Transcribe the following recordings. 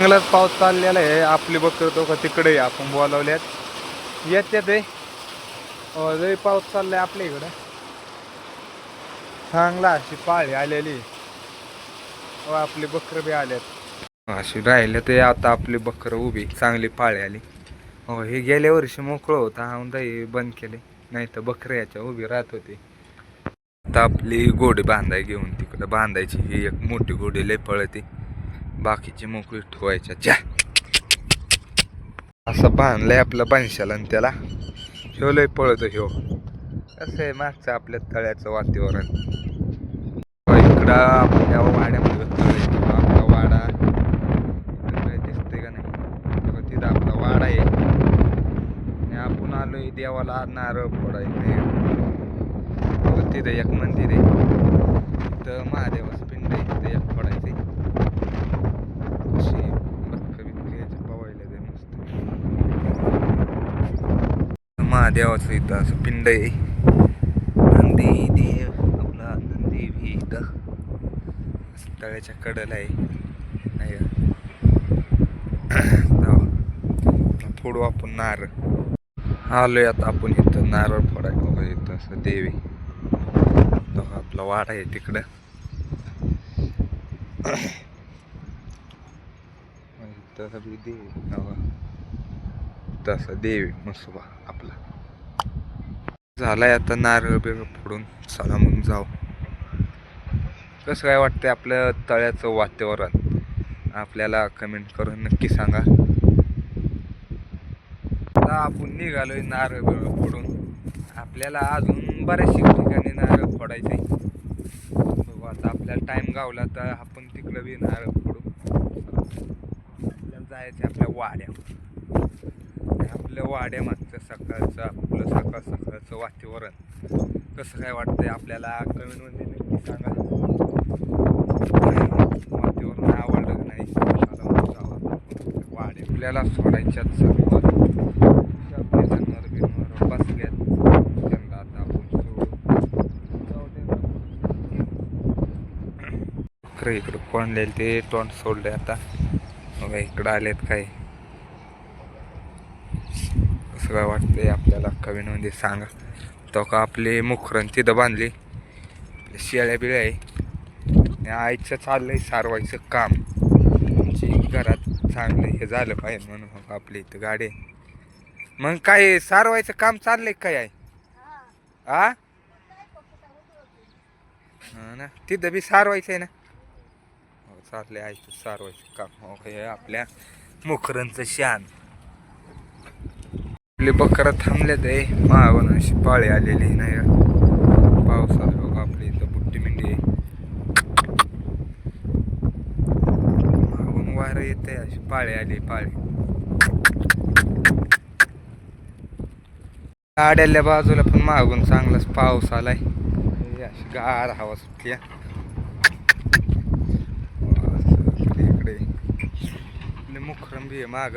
चांगलाच पाऊस चाललेला आहे. आपली बकर तो का तिकडे आपण बोलावल्यात येत्यात आहे. लय पाऊस चाललाय आपल्या इकडं. चांगला अशी पाळी आलेली. आपली बकर बी आल्यात अशी राहिले ते. आता आपली बकर उभी चांगली पाळी आली. हे गेल्या वर्षी मोकळं होतं. हा बंद केले, नाही तर बकऱ्या याच्या उभी राहत होती. आता आपली घोडी बांधाय घेऊन तिकडं बांधायची. ही एक मोठी घोडी लय पळते, बाकीची मोकळी ठेवायच्या. असं बांधलंय आपलं बनशाला आणि त्याला ह्यो लय पळतो. ह्यो कसं आहे मागचं आपल्या तळ्याचं वातावरण. इकडं आपल्या वाड्यामध्ये आपला वाडा काय दिसतंय का नाही. तिथं आपला वाडा आहे आणि आपण आलोय देवाला नारळ फोडायचं. तिथं एक मंदिर आहे, तिथं महादेवाचं पिंड आहे, तिथं एक फोडायचं. अशी पवायला दे मस्त. महादेवाचं इथं असं पिंड आहे. नंदी देव आपला नंदी भी इथं तळ्याच्या कडेला आहे. फोडू आपण नारळ. आलोय आता आपण इथं नारळ फोडायला. इथं असं देवी तो आपला वाडा आहे तिकडं. तसं देवी मसोबा आपला झालाय. आता नारळ बिरळ फोडून चला मग जाऊ. कसं काय वाटतंय आपलं तळ्याचं वातावरण, आपल्याला कमेंट करून नक्की सांगा. आता आपण निघालोय नारळ बिरळ फोडून. आपल्याला अजून बऱ्याचशा ठिकाणी नारळ फोडायचे. बघू आता आपल्याला टाइम गावला तर आपण तिकडं बी नारळ फोडू. आपल्याला जायचं आपल्या वाड्या. आपल्या वाड्यामागचं सकाळचं आपलं सकाळचं वातावरण कसं काय वाटतंय आपल्याला कमेंटमध्ये नक्की सांगा. वातावरण आवडलं का नाही. वाड्या आपल्याला सोडायच्याच सर्व आपले जनावर बिनवर बसल्यात. त्यांना आता आपण खरं इकडं कोंडलेले ते तोंड सोडले. आता बघा इकडं आलेत काय. कसं काय वाटतंय आपल्याला कमेंटमध्ये सांगा. तो का आपले मुखरण तिथं बांधली. शेळ्या बिळ्या आहे. आईचं चाललंय सारवायचं काम. घरात चांगलं हे झालं पाहिजे म्हणून आपल्या इथं गाडी. मग काय सारवायचं काम चाललंय काय आहे. हा ना, तिथं बी सारवायचं आहे ना. हो चाललंय आईचं सारवायचं काम. हो हे आपल्या मुखरणचं शान. आपली बकरं थांबल्यात आहे. मागून अशी पाळी आलेली नाही का पावसात. बघा आपली इथं बुट्टी मिंडी आहे. मागून वारं येते, अशी पाळी आली. पाळी आड्याल्या बाजूला पण मागून चांगलाच पाऊस आलाय. अशी गार हवा सुटली. इकडे आपले मुखरम बी आहे माग.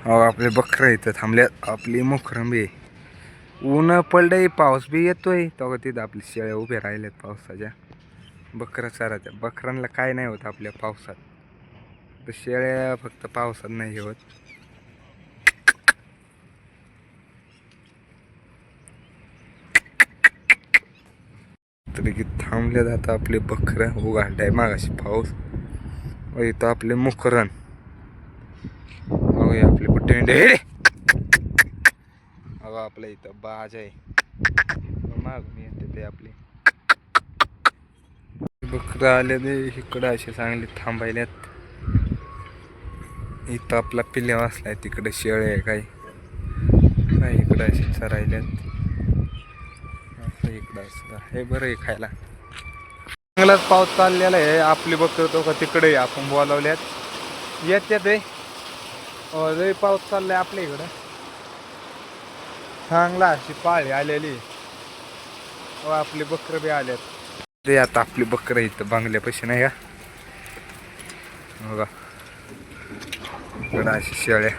हो आपले बकरं इथं थांबल्यात. आपली मुखरम बी आहे. ऊन पडलंय, पाऊस बी येतोय. तेव्हा तिथं आपली शेळ्या उभ्या राहिल्यात पावसाच्या. बकरं चराच्या. बकरांना काय नाही होत आपल्या पावसात. तर शेळ्या फक्त पावसात नाही होत. तरी की थांबल्या जातं आपले बकरं. उघाडलाय मागाशी पाऊस. व इथं आपले मुखरण. आपले बुट्टे अगं आपल्या इथं बाज आहे. मागून येते ते आपले बकरं आले ते इकडं असे चांगले थांबायल्यात. इथं आपला पिल्ल्या वाचलाय. तिकडे शेळे आहे काही काही. इकडं असे चरायल्यात. इकडं असं हे बरं आहे खायला. चांगलाच पाऊस चाललेला आहे. आपली बकरं तो का तिकडे आपण बोलावल्यात येत्यात आहे. लय पाऊस चाललाय आपल्या इकडं. चांगला अशी पाळी आलेली. आपली बकरं बी आल्यात. ते आता आपली बकरं इथं बांगल्यापाशी नाही का. बघा इकडं अशी शेळ्या.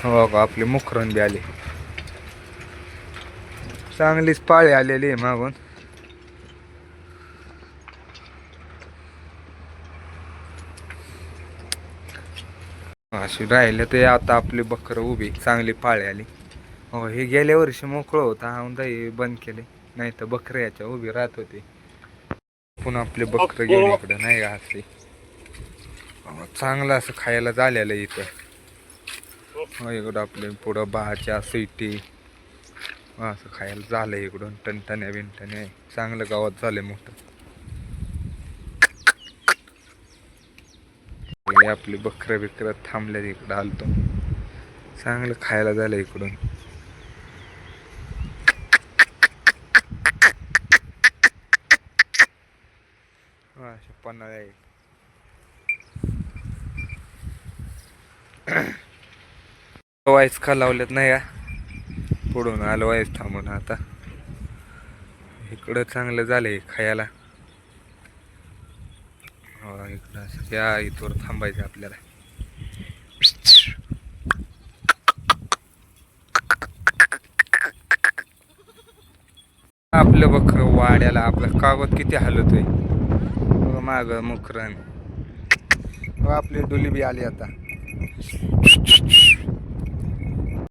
हो का आपली मुखरण बी आली. चांगलीच पाळी आलेली आहे मागून. अशी राहिले ते आता आपली बकरं उभी चांगली पाळी आली. हो, हे गेल्या वर्षी मोकळं होतं, हा हे बंद केले. नाही तर बकरं याच्या उभी राहत होती. पुन्हा आपले बकरं घेऊन इकडं नाही का असे चांगलं असं खायला झालेलं इथं. इकडं आपले पुढं बाच्या सिटी असं खायला झालं इकडून. टणटण्या बिंटण्या चांगलं गावात झालंय मोठं. आपली बकरं बिकरं थांबल्या इकडं आलतो. चांगलं खायला झालं इकडून. अशा पन्हाळ्या आहे. वाईस खालावलेत नाही का, पुढून आलं वाईस थांबून. आता इकडं चांगलं झालंय खायला. हो, इकडं असं या इथवर थांबायचं आपल्याला. आपलं बकरं वाड्याला आपलं कागद किती हलतोय माग मुकरण. आपली डुली बी आली आता.